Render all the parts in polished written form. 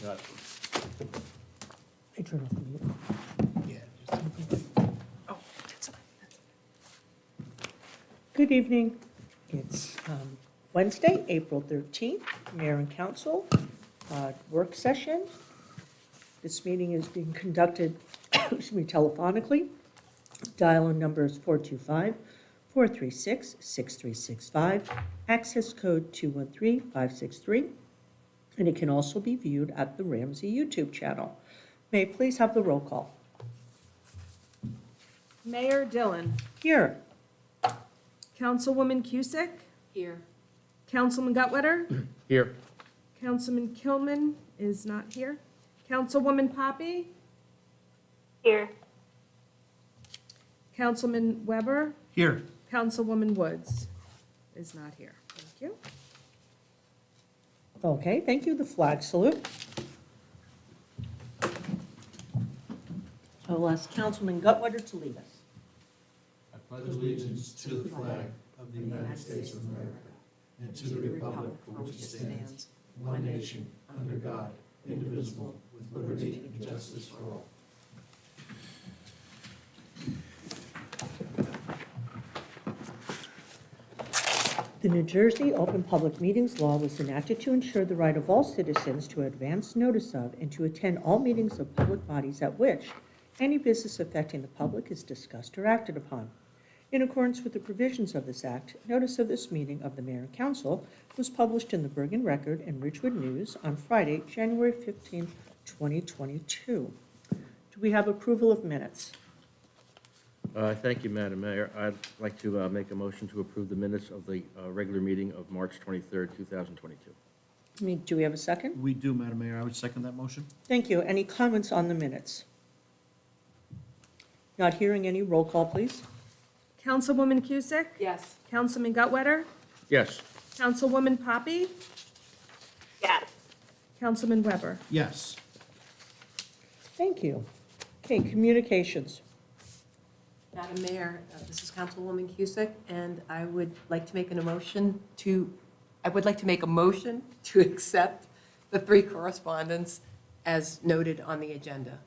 Not- I turn off the mute. Oh, that's fine. Good evening. It's Wednesday, April 13th, Mayor and Council work session. This meeting is being conducted, telephonically. Dial-in number is 425-436-6365, access code 213563, and it can also be viewed at the Ramsey YouTube channel. May I please have the roll call? Mayor Dillon. Here. Councilwoman Cusick. Here. Councilman Gutwetter. Here. Councilman Kilman is not here. Councilwoman Poppy. Here. Councilman Weber. Here. Councilwoman Woods is not here. Thank you. Okay, thank you. The flag salute. I will ask Councilman Gutwetter to lead us. I pledge allegiance to the flag of the United States of America and to the republic for which it stands, one nation, under God, indivisible, with liberty and justice for all. The New Jersey Open Public Meetings Law was enacted to ensure the right of all citizens to advance notice of and to attend all meetings of public bodies at which any business affecting the public is discussed or acted upon. In accordance with the provisions of this act, notice of this meeting of the Mayor and Council was published in the Bergen Record and Ridgewood News on Friday, January 15, 2022. Do we have approval of minutes? Thank you, Madam Mayor. I'd like to make a motion to approve the minutes of the regular meeting of March 23rd, 2022. Do we have a second? We do, Madam Mayor. I would second that motion. Thank you. Any comments on the minutes? Not hearing any. Roll call, please. Councilwoman Cusick. Yes. Councilman Gutwetter. Yes. Councilwoman Poppy. Yes. Councilman Weber. Yes. Thank you. Okay, communications. Madam Mayor, this is Councilwoman Cusick, and I would like to make a motion to accept the 3 correspondence as noted on the agenda.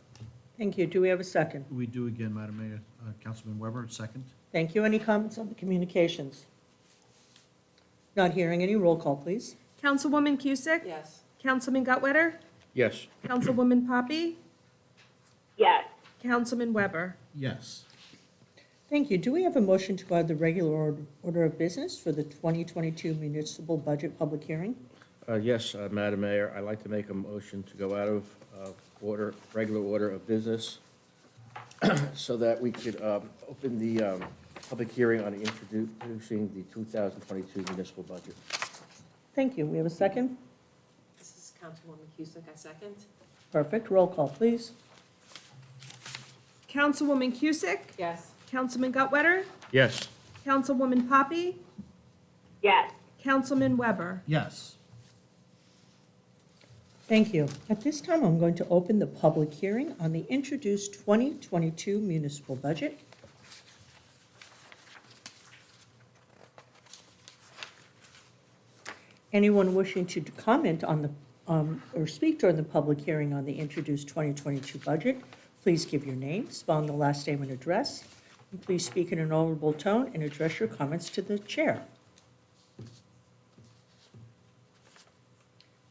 Thank you. Do we have a second? We do again, Madam Mayor. Councilman Weber, second. Thank you. Any comments on the communications? Not hearing any. Roll call, please. Councilwoman Cusick. Yes. Councilman Gutwetter. Yes. Councilwoman Poppy. Yes. Councilman Weber. Yes. Thank you. Do we have a motion to go out of the regular order of business for the 2022 municipal budget public hearing? Yes, Madam Mayor, I'd like to make a motion to go out of regular order of business so that we could open the public hearing on introducing the 2022 municipal budget. Thank you. We have a second? This is Councilwoman Cusick, I second. Perfect. Roll call, please. Councilwoman Cusick. Yes. Councilman Gutwetter. Yes. Councilwoman Poppy. Yes. Councilman Weber. Yes. Thank you. At this time, I'm going to open the public hearing on the introduced 2022 municipal budget. Anyone wishing to comment on the, or speak during the public hearing on the introduced 2022 budget, please give your name, spell the last name and address, and please speak in an audible tone and address your comments to the chair.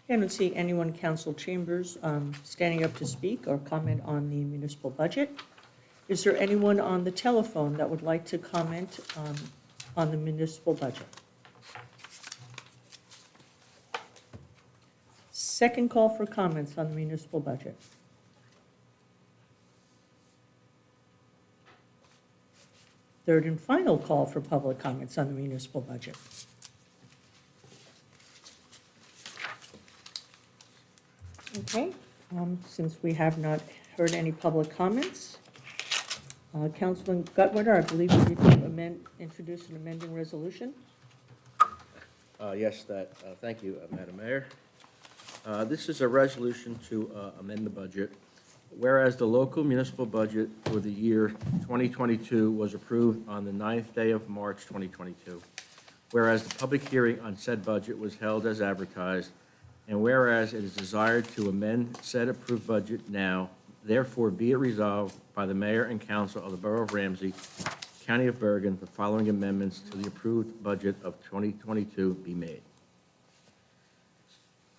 I don't see anyone in council chambers standing up to speak or comment on the municipal budget. Is there anyone on the telephone that would like to comment on the municipal budget? Second call for comments on the municipal budget. Third and final call for public comments on the municipal budget. Okay, since we have not heard any public comments, Councilman Gutwetter, I believe you need to introduce an amending resolution. Yes, thank you, Madam Mayor. This is a resolution to amend the budget. Whereas the local municipal budget for the year 2022 was approved on the 9th day of March 2022. Whereas the public hearing on said budget was held as advertised And whereas it is desired to amend said approved budget now, therefore be it resolved by the mayor and council of the Borough of Ramsey, County of Bergen, the following amendments to the approved budget of 2022 be made.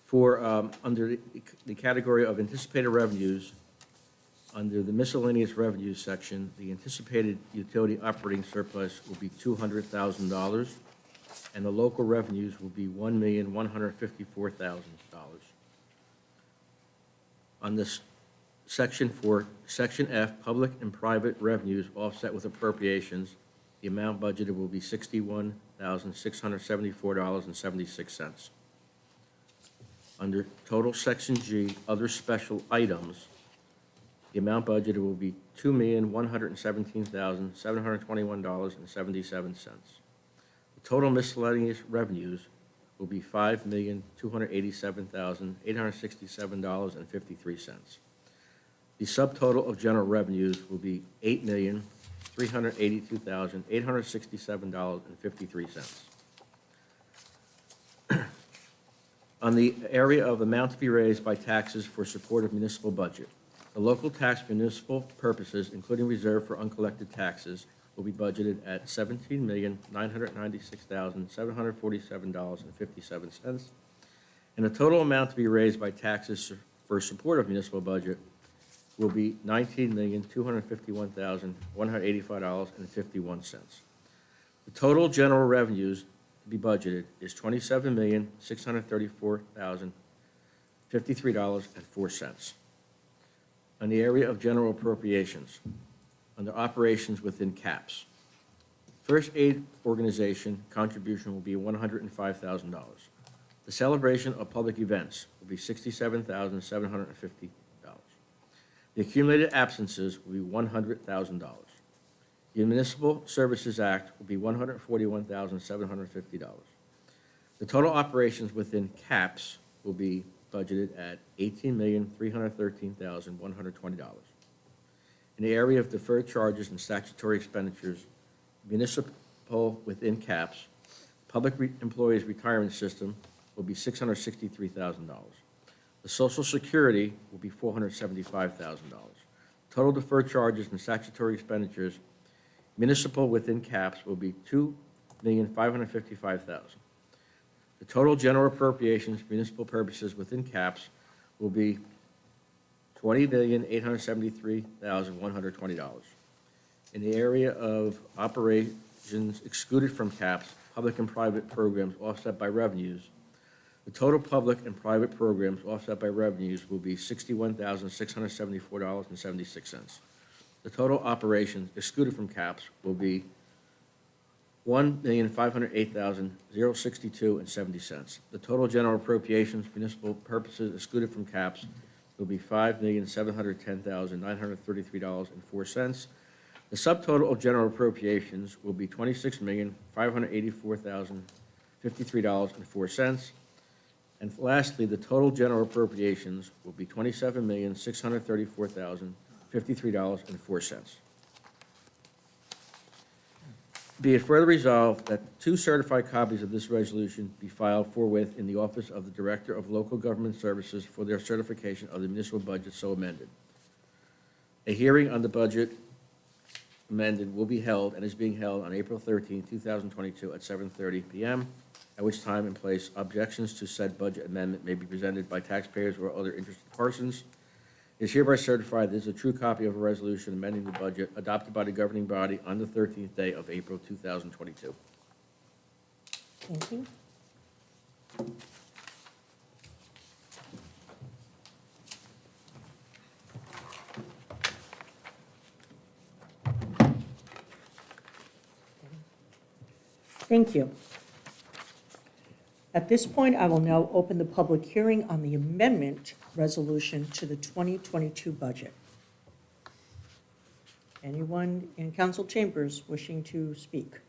For, under the category of anticipated revenues, under the miscellaneous revenues section, the anticipated utility operating surplus will be $200,000, and the local revenues will be $1,154,000. On this section for Section F, public and private revenues offset with appropriations, the amount budgeted will be $61,674.76. Under total Section G, other special items, the amount budgeted will be $2,117,721.77. The total miscellaneous revenues will be $5,287,867.53. The subtotal of general revenues will be $8,382,867.53. On the area of amount to be raised by taxes for support of municipal budget, the local tax for municipal purposes, including reserve for uncollected taxes, will be budgeted at $17,996,747.57. And the total amount to be raised by taxes for support of municipal budget will be $19,251,185.51. The total general revenues to be budgeted is $27,634,053.04. On the area of general appropriations, under operations within caps, First Aid Organization contribution will be $105,000. The celebration of public events will be $67,750. The accumulated absences will be $100,000. The Municipal Services Act will be $141,750. The total operations within caps will be budgeted at $18,313,120. In the area of deferred charges and statutory expenditures, municipal within caps, public employees retirement system will be $663,000. The Social Security will be $475,000. Total deferred charges and statutory expenditures, municipal within caps will be $2,555,000. The total general appropriations for municipal purposes within caps will be $20,873,120. In the area of operations excluded from caps, public and private programs offset by revenues, the total public and private programs offset by revenues will be $61,674.76. The total operations excluded from caps will be $1,508,062.70. The total general appropriations for municipal purposes excluded from caps will be $5,710,933.04. The subtotal of general appropriations will be $26,584,053.04. And lastly, the total general appropriations will be $27,634,053.04. Be it further resolved that 2 certified copies of this resolution be filed forthwith in the office of the Director of Local Government Services for their certification of the municipal budget so amended. A hearing on the budget amended will be held and is being held on April 13, 2022 at 7:30 p.m., at which time and place objections to said budget amendment may be presented by taxpayers or other interested persons. It is hereby certified this is a true copy of a resolution amending the budget adopted by the governing body on the 13th day of April 2022. Thank you. Thank you. At this point, I will now open the public hearing on the amendment resolution to the 2022 budget. Anyone in council chambers wishing to speak?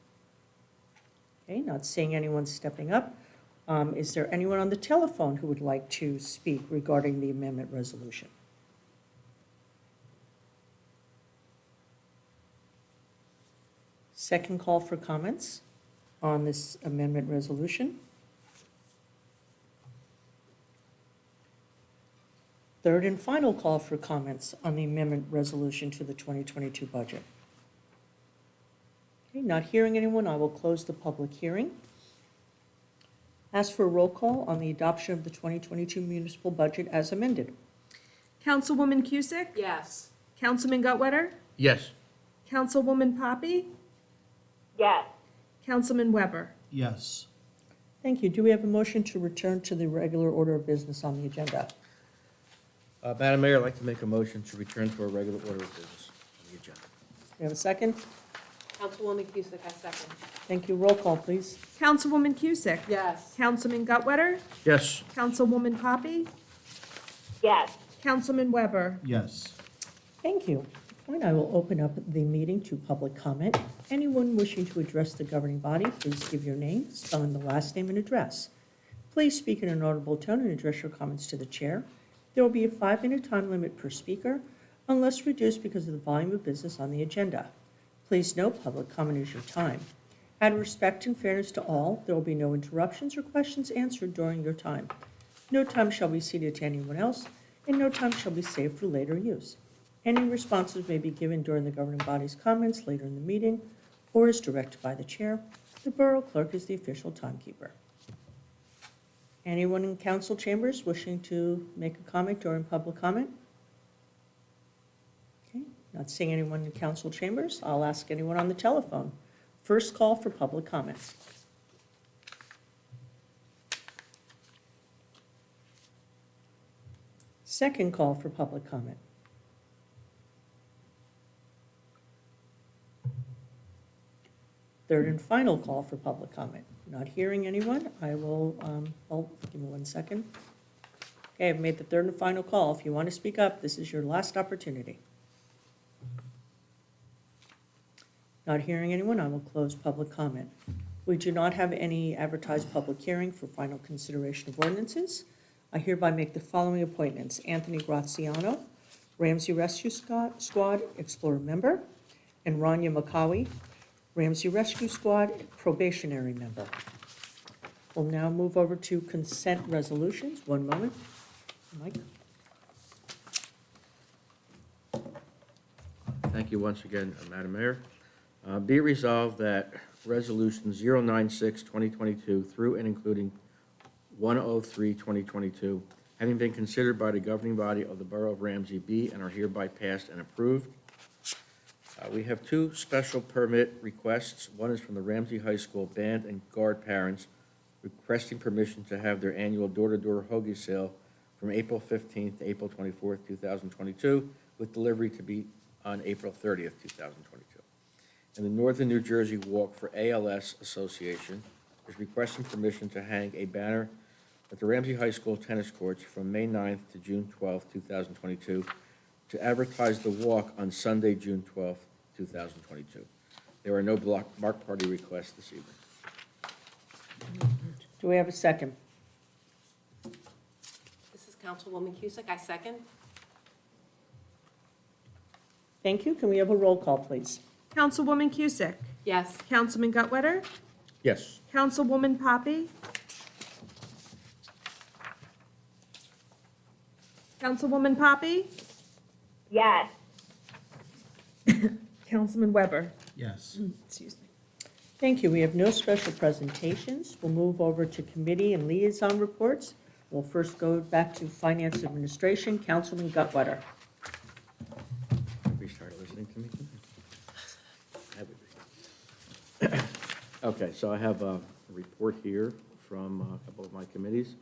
Okay, not seeing anyone stepping up. Is there anyone on the telephone who would like to speak regarding the amendment resolution? Second call for comments on this amendment resolution. Third and final call for comments on the amendment resolution to the 2022 budget. Okay, not hearing anyone, I will close the public hearing. Ask for a roll call on the adoption of the 2022 municipal budget as amended. Councilwoman Cusick? Yes. Councilman Gutwetter? Yes. Councilwoman Poppy? yes, Councilman Weber? Yes. Thank you. Do we have a motion to return to the regular order of business on the agenda? Madam Mayor, I'd like to make a motion to return to our regular order of business on the agenda. Do we have a second? Councilwoman Cusick, I second. Thank you. Roll call, please. Councilwoman Cusick? Yes. Councilman Gutwetter? Yes. Councilwoman Poppy? yes. Councilman Weber? Yes. Thank you. At this point, I will open up the meeting to public comment. Anyone wishing to address the governing body, please give your name, spelling the last name and address. Please speak in an audible tone and address your comments to the chair. There will be a 5-minute time limit per speaker, unless reduced because of the volume of business on the agenda. Please note, public comment is your time. Out of respect and fairness to all, there will be no interruptions or questions answered during your time. No time shall be ceded to anyone else, and no time shall be saved for later use. Any responses may be given during the governing body's comments later in the meeting, or as directed by the chair. The Borough Clerk is the official timekeeper. Anyone in council chambers wishing to make a comment during public comment? Okay, not seeing anyone in council chambers, I'll ask anyone on the telephone. First call for public comments. Second call for public comment. Third and final call for public comment. Not hearing anyone, I will, give me 1 second. Okay, I've made the third and final call. If you want to speak up, this is your last opportunity. Not hearing anyone, I will close public comment. We do not have any advertised public hearing for final consideration of ordinances. I hereby make the following appointments: Anthony Graziano, Ramsey Rescue Squad Explorer member, and Rania Makawi, Ramsey Rescue Squad probationary member. We'll now move over to consent resolutions. One moment. Mike? Thank you once again, Madam Mayor. Be it resolved that Resolution 096-2022 through and including 103-2022, having been considered by the governing body of the Borough of Ramsey, be and are hereby passed and approved. We have 2 special permit requests. One is from the Ramsey High School Band and Guard parents requesting permission to have their annual door-to-door hoagie sale from April 15th to April 24th, 2022, with delivery to be on April 30th, 2022. And the Northern New Jersey Walk for ALS Association is requesting permission to hang a banner at the Ramsey High School tennis courts from May 9th to June 12th, 2022, to advertise the walk on Sunday, June 12th, 2022. There are no block party requests this evening. Do we have a second? This is Councilwoman Cusick, I second. Thank you. Can we have a roll call, please? Councilwoman Cusick? Yes. Councilman Gutwetter? Yes. Councilwoman Poppy? Councilwoman Poppy? Yes. Councilman Weber? Yes. Excuse me. Thank you. We have no special presentations. We'll move over to committee and liaison reports. We'll first go back to Finance Administration. Councilman Gutwetter. We started listening to me? That would be. Okay, so I have a report here from a couple of my committees.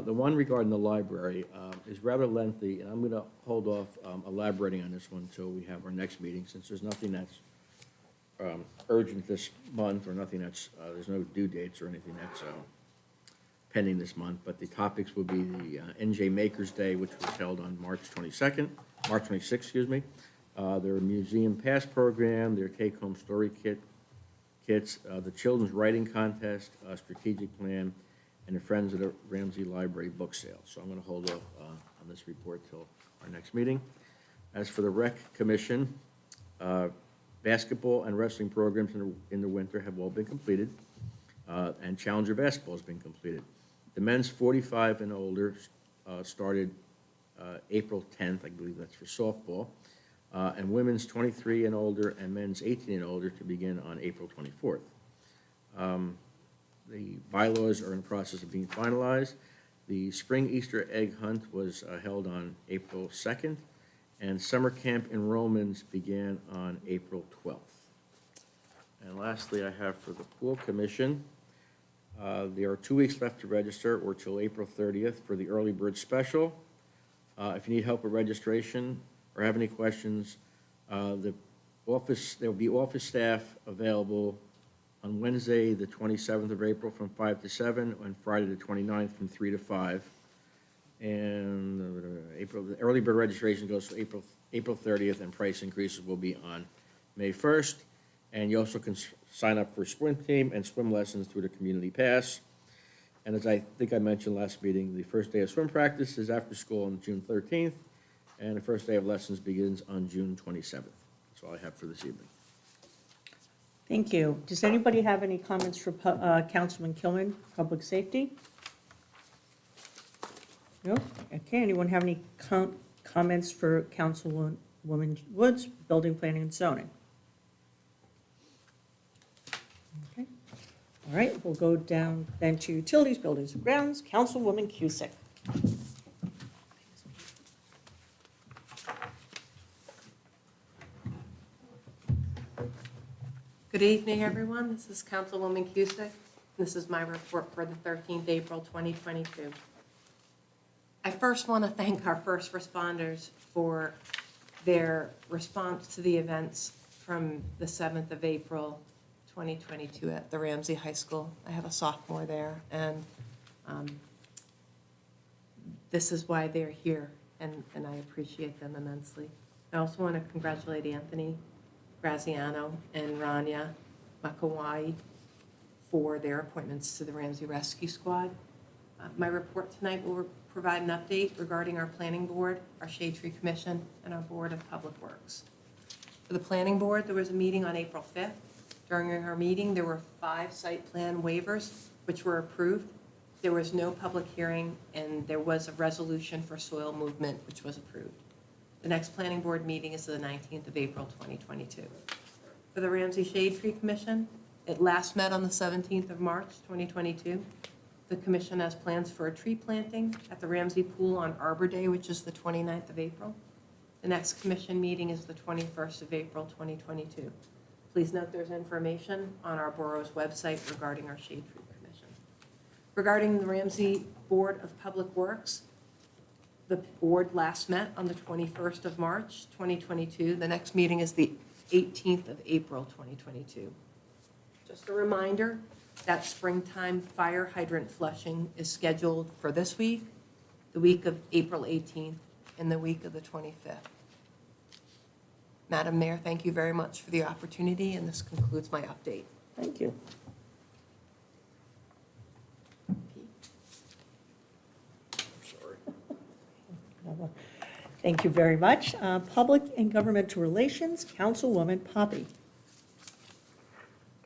The one regarding the library is rather lengthy, and I'm going to hold off elaborating on this one until we have our next meeting, since there's nothing that's urgent this month, or nothing that's, there's no due dates or anything that's pending this month, but the topics will be the NJ Makers Day, which was held on March 26th, excuse me. Their museum pass program, their take-home story kits, the children's writing contest, strategic plan, and the Friends of the Ramsey Library book sale. So I'm going to hold off on this report till our next meeting. As for the Rec Commission, basketball and wrestling programs in the winter have all been completed, and Challenger basketball has been completed. The men's 45 and older started April 10th, I believe that's for softball, and women's 23 and older and men's 18 and older to begin on April 24th. The bylaws are in the process of being finalized. The spring Easter egg hunt was held on April 2nd, and summer camp enrollments began on April 12th. And lastly, I have for the pool commission, there are 2 weeks left to register, or till April 30th, for the early bird special. If you need help with registration or have any questions, there will be office staff available on Wednesday, the 27th of April, from 5 to 7, and Friday, the 29th, from 3 to 5. And the early bird registration goes to April 30th, and price increases will be on May 1st. And you also can sign up for swim team and swim lessons through the community pass. And as I think I mentioned last meeting, the first day of swim practice is after school on June 13th, and the first day of lessons begins on June 27th. That's all I have for this evening. Thank you. Does anybody have any comments for Councilman Kilman, Public Safety? No? Okay, anyone have any comments for Councilwoman Woods, Building, Planning, and Zoning? Okay. All right, we'll go down then to Utilities, Buildings, and Grounds, Councilwoman Cusick. Good evening, everyone. This is Councilwoman Cusick. This is my report for the 13th April 2022. I first want to thank our first responders for their response to the events from the 7th of April 2022 at the Ramsey High School. I have a sophomore there, and this is why they're here, and I appreciate them immensely. I also want to congratulate Anthony Graziano and Rania Makawai for their appointments to the Ramsey Rescue Squad. My report tonight will provide an update regarding our Planning Board, our Shade Tree Commission, and our Board of Public Works. For the Planning Board, there was a meeting on April 5th. During our meeting, there were 5 site plan waivers which were approved. There was no public hearing, and there was a resolution for soil movement which was approved. The next Planning Board meeting is the 19th of April 2022. For the Ramsey Shade Tree Commission, it last met on the 17th of March 2022. The commission has plans for a tree planting at the Ramsey Pool on Arbor Day, which is the 29th of April. The next commission meeting is the 21st of April 2022. Please note there's information on our borough's website regarding our Shade Tree Commission. Regarding the Ramsey Board of Public Works, the board last met on the 21st of March 2022. The next meeting is the 18th of April 2022. Just a reminder that springtime fire hydrant flushing is scheduled for this week, the week of April 18th, and the week of the 25th. Madam Mayor, thank you very much for the opportunity, and this concludes my update. Thank you. Thank you very much. Public and Governmental Relations, Councilwoman Poppy.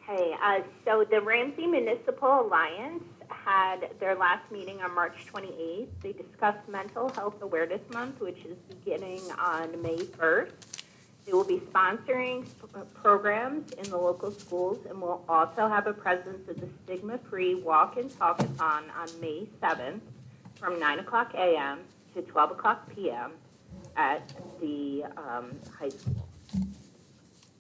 Okay, so the Ramsey Municipal Alliance had their last meeting on March 28th. They discussed Mental Health Awareness Month, which is beginning on May 1st. They will be sponsoring programs in the local schools, and will also have a presence at the Stigma-Free Walk and Talkathon on May 7th from 9 o'clock a.m. to 12 o'clock p.m. at the high school.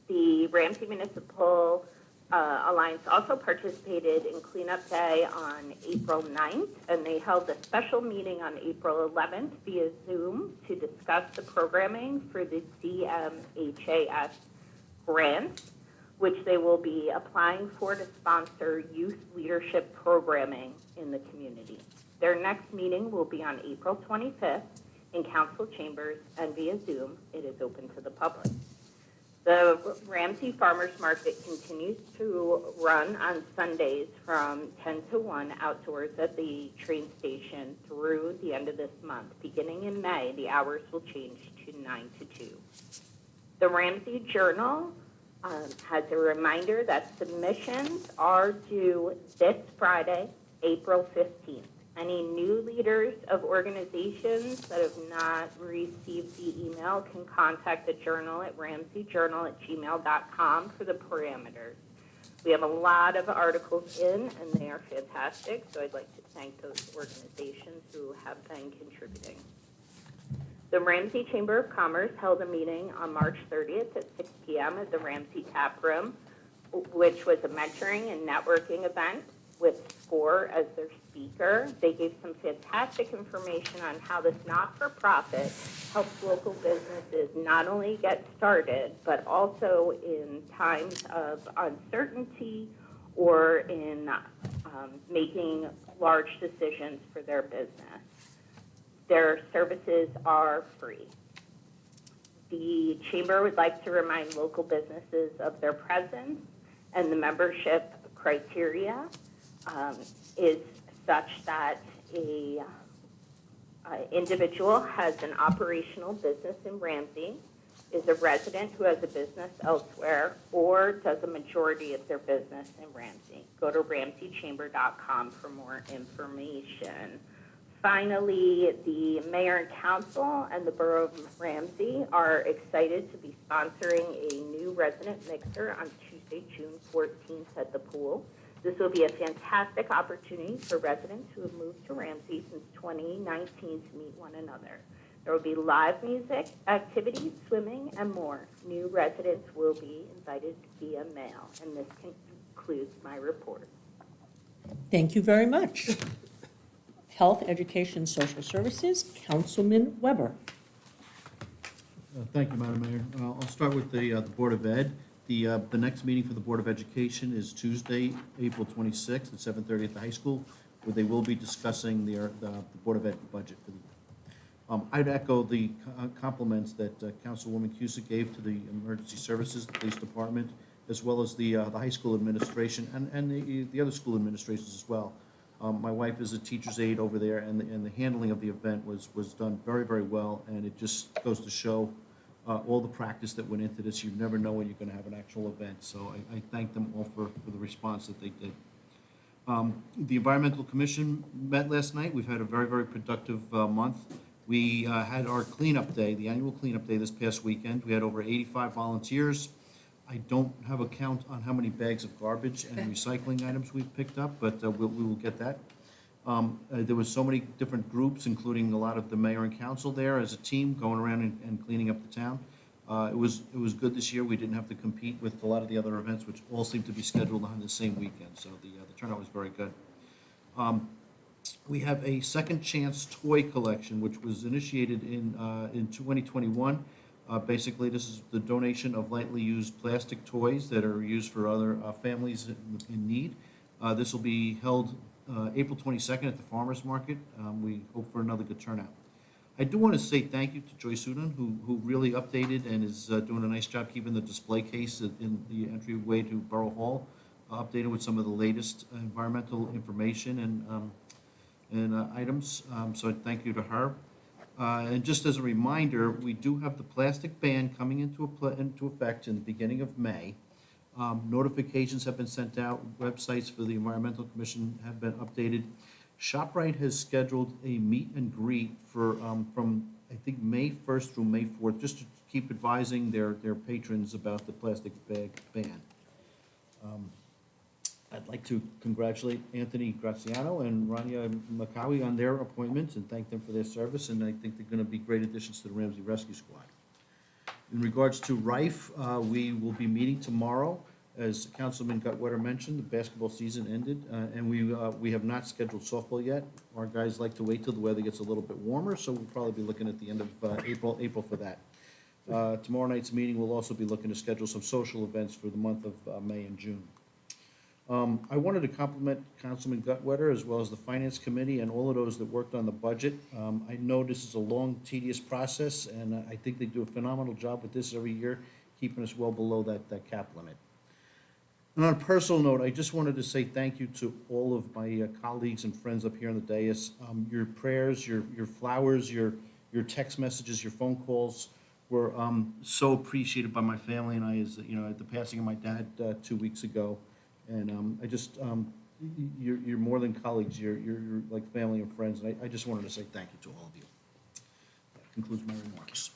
The Ramsey Municipal Alliance also participated in Cleanup Day on April 9th, and they held a special meeting on April 11th via Zoom to discuss the programming for the CMHAS grant, which they will be applying for to sponsor youth leadership programming in the community. Their next meeting will be on April 25th in council chambers and via Zoom. It is open to the public. The Ramsey Farmers Market continues to run on Sundays from 10 to 1 outdoors at the train station through the end of this month. Beginning in May, the hours will change to 9 to 2. The Ramsey Journal has a reminder that submissions are due this Friday, April 15th. Any new leaders of organizations that have not received the email can contact the journal at ramseyjournal@gmail.com for the parameters. We have a lot of articles in, and they are fantastic, so I'd like to thank those organizations who have been contributing. The Ramsey Chamber of Commerce held a meeting on March 30th at 6 p.m. at the Ramsey Tap Room, which was a mentoring and networking event with SCORE as their speaker. They gave some fantastic information on how this not-for-profit helps local businesses not only get started, but also in times of uncertainty or in making large decisions for their business. Their services are free. The Chamber would like to remind local businesses of their presence, and the membership criteria is such that a individual has an operational business in Ramsey, is a resident who has a business elsewhere, or does a majority of their business in Ramsey. Go to ramseychamber.com for more information. Finally, the mayor and council and the Borough of Ramsey are excited to be sponsoring a new resident mixer on Tuesday, June 14th at the pool. This will be a fantastic opportunity for residents who have moved to Ramsey since 2019 to meet one another. There will be live music, activities, swimming, and more. New residents will be invited via mail, and this concludes my report. Thank you very much. Health, Education, Social Services, Councilman Weber. Thank you, Madam Mayor. I'll start with the Board of Ed. The next meeting for the Board of Education is Tuesday, April 26th at 7:30 at the high school, where they will be discussing the Board of Ed budget for the year. I'd echo the compliments that Councilwoman Cusick gave to the emergency services, the police department, as well as the high school administration and the other school administrations as well. My wife is a teacher's aide over there, and the handling of the event was done very, very well, and it just goes to show all the practice that went into this. You never know when you're going to have an actual event, so I thank them all for the response that they did. The Environmental Commission met last night. We've had a very, very productive month. We had our cleanup day, the annual cleanup day this past weekend. We had over 85 volunteers. I don't have a count on how many bags of garbage and recycling items we've picked up, but we will get that. There was so many different groups, including a lot of the mayor and council there as a team going around and cleaning up the town. It was good this year. We didn't have to compete with a lot of the other events, which all seem to be scheduled on the same weekend, so the turnout was very good. We have a Second Chance toy collection, which was initiated in 2021. Basically, this is the donation of lightly used plastic toys that are used for other families in need. This will be held April 22nd at the Farmers Market. We hope for another good turnout. I do want to say thank you to Joyce Udon, who really updated and is doing a nice job keeping the display case in the entryway to Borough Hall updated with some of the latest environmental information and items. So thank you to her. And just as a reminder, we do have the plastic ban coming into effect in the beginning of May. Notifications have been sent out. Websites for the Environmental Commission have been updated. ShopRite has scheduled a meet and greet for from I think May 1st through May 4th, just to keep advising their patrons about the plastic bag ban. I'd like to congratulate Anthony Graziano and Rania Makawi on their appointments and thank them for their service, and I think they're going to be great additions to the Ramsey Rescue Squad. In regards to Rife, we will be meeting tomorrow. As Councilman Gutwetter mentioned, the basketball season ended, and we have not scheduled softball yet. Our guys like to wait till the weather gets a little bit warmer, so we'll probably be looking at the end of April for that. Tomorrow night's meeting, we'll also be looking to schedule some social events for the month of May and June. I wanted to compliment Councilman Gutwetter as well as the Finance Committee and all of those that worked on the budget. I know this is a long, tedious process, and I think they do a phenomenal job with this every year, keeping us well below that cap limit. And on a personal note, I just wanted to say thank you to all of my colleagues and friends up here on the dais. Your prayers, your flowers, your text messages, your phone calls were so appreciated by my family and I, as you know, at the passing of my dad 2 weeks ago. And I just you're more than colleagues, you're like family and friends, and I just wanted to say thank you to all of you. That concludes my remarks.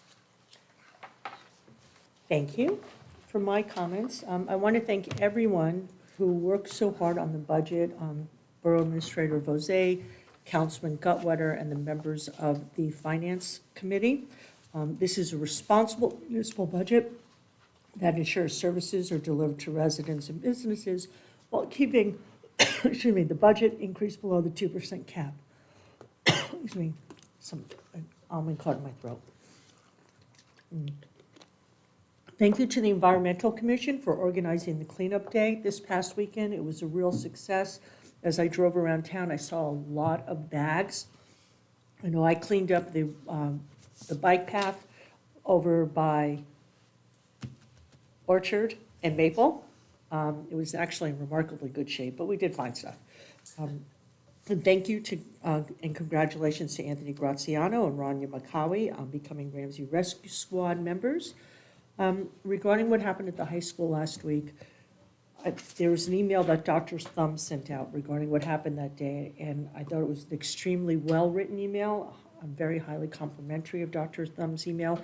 Thank you. For my comments, I want to thank everyone who worked so hard on the budget, Borough Administrator Vosé, Councilman Gutwetter, and the members of the Finance Committee. This is a responsible municipal budget that ensures services are delivered to residents and businesses while keeping, excuse me, the budget increase below the 2% cap. Excuse me, an almond caught in my throat. Thank you to the Environmental Commission for organizing the cleanup day this past weekend. It was a real success. As I drove around town, I saw a lot of bags. I know I cleaned up the bike path over by Orchard and Maple. It was actually in remarkably good shape, but we did find stuff. And thank you to, and congratulations to Anthony Graziano and Rania Makawi on becoming Ramsey Rescue Squad members. Regarding what happened at the high school last week, there was an email that Dr. Thumb sent out regarding what happened that day, and I thought it was an extremely well-written email. I'm very highly complimentary of Dr. Thumb's email,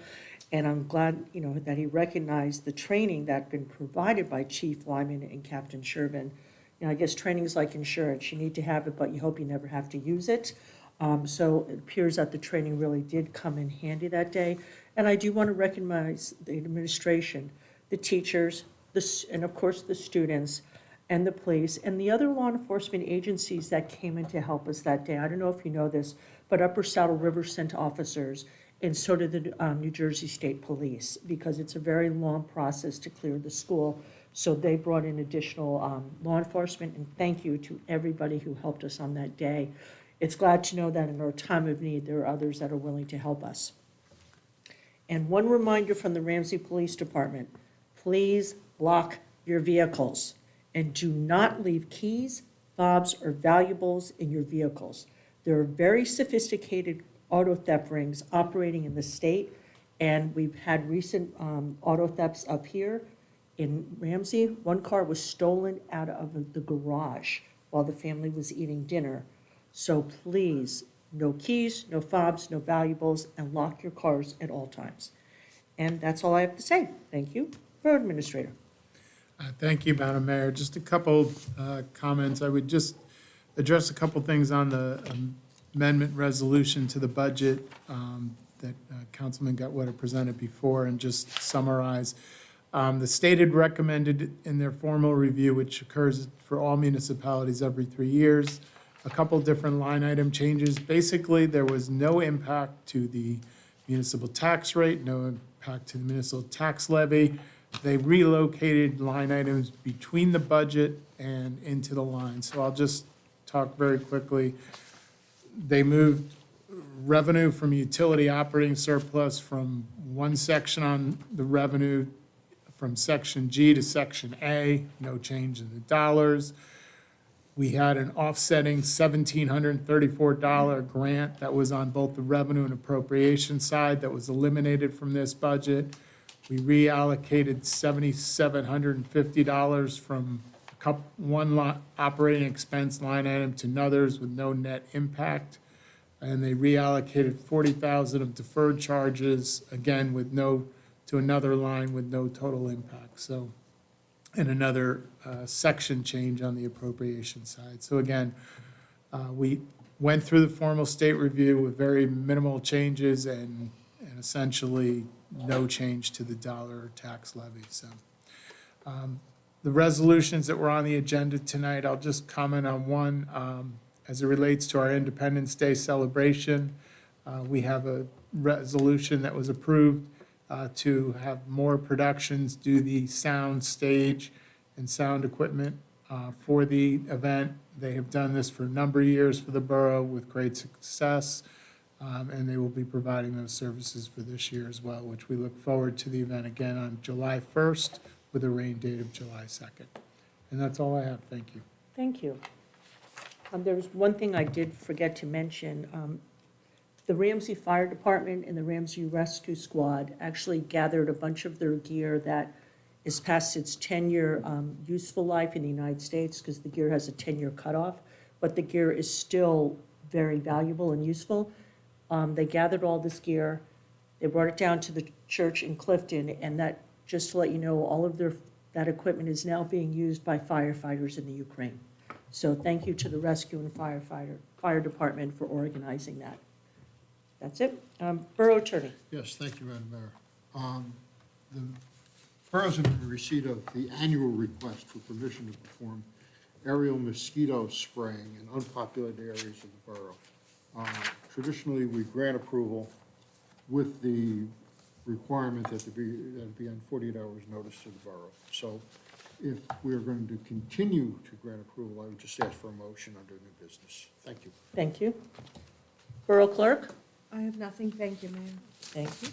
and I'm glad, that he recognized the training that had been provided by Chief Lyman and Captain Shervin. I guess training is like insurance. You need to have it, but you hope you never have to use it. So it appears that the training really did come in handy that day. And I do want to recognize the administration, the teachers, and of course the students, and the police, and the other law enforcement agencies that came in to help us that day. I don't know if you know this, but Upper Saddle River sent officers, and so did the New Jersey State Police, because it's a very long process to clear the school. So they brought in additional law enforcement, and thank you to everybody who helped us on that day. It's glad to know that in our time of need, there are others that are willing to help us. And one reminder from the Ramsey Police Department, please lock your vehicles and do not leave keys, fobs, or valuables in your vehicles. There are very sophisticated auto theft rings operating in the state, and we've had recent auto thefts up here. In Ramsey, one car was stolen out of the garage while the family was eating dinner. So please, no keys, no fobs, no valuables, and lock your cars at all times. And that's all I have to say. Thank you. Borough Administrator. Thank you, Madam Mayor. Just a couple comments. I would just address a couple things on the amendment resolution to the budget that Councilman Gutwetter presented before, and just summarize. The state had recommended in their formal review, which occurs for all municipalities every 3 years, a couple different line item changes. Basically, there was no impact to the municipal tax rate, no impact to the municipal tax levy. They relocated line items between the budget and into the line. So I'll just talk very quickly. They moved revenue from utility operating surplus from one section on the revenue from Section G to Section A, no change in the dollars. We had an offsetting $1,734 grant that was on both the revenue and appropriation side that was eliminated from this budget. We reallocated $7,750 from one operating expense line item to another's with no net impact. And they reallocated $40,000 of deferred charges, again, to another line with no total impact. So, and another section change on the appropriation side. So again, we went through the formal state review with very minimal changes and essentially no change to the dollar tax levy. So the resolutions that were on the agenda tonight, I'll just comment on one as it relates to our Independence Day celebration. We have a resolution that was approved to have more productions do the sound stage and sound equipment for the event. They have done this for a number of years for the borough with great success, and they will be providing those services for this year as well, which we look forward to the event again on July 1st with a rain date of July 2nd. And that's all I have. Thank you. Thank you. There was one thing I did forget to mention. The Ramsey Fire Department and the Ramsey Rescue Squad actually gathered a bunch of their gear that is past its 10-year useful life in the United States, because the gear has a 10-year cutoff, but the gear is still very valuable and useful. They gathered all this gear, they brought it down to the church in Clifton, and that, just to let you know, all of that equipment is now being used by firefighters in the Ukraine. So thank you to the rescue and fire department for organizing that. That's it. Borough Attorney. Yes, thank you, Madam Mayor. The borough's in receipt of the annual request for permission to perform aerial mosquito spraying in unpopulated areas of the borough. Traditionally, we grant approval with the requirement that it be on 48 hours' notice to the borough. So if we're going to continue to grant approval, I would just ask for a motion under new business. Thank you. Thank you. Borough Clerk. I have nothing, thank you, Mayor. Thank you.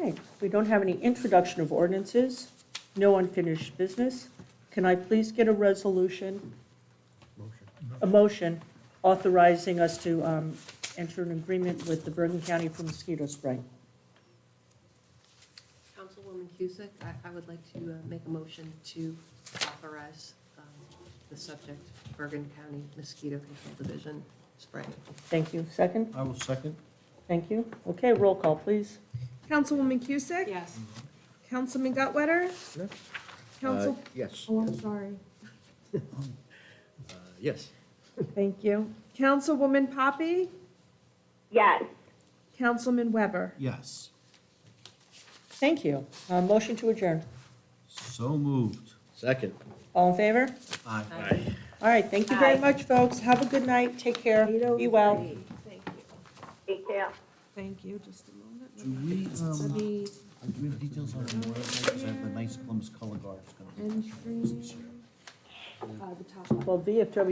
Okay, we don't have any introduction of ordinances, no unfinished business. Can I please get a resolution? A motion authorizing us to enter an agreement with the Bergen County for mosquito spraying. Councilwoman Cusick, I would like to make a motion to authorize the subject, Bergen County Mosquito Control Division spray. Thank you. Second? I will second. Thank you. Okay, roll call, please. Councilwoman Cusick? Yes. Councilman Gutwetter? Council, Yes. oh, I'm sorry. Yes. Thank you. Councilwoman Poppy? Yes. Councilman Weber? Yes. Thank you. Motion to adjourn. So moved. Second. All in favor? Aye. Aye. All right, thank you very Aye. much, folks. Have a good night. Take care. Be well. Thank you. Take care. Thank you, just a moment. Do we, Let me do we have details on the Memorial Day? Because I have the nice Columbus color guard. end stream. The top one. Well, VFW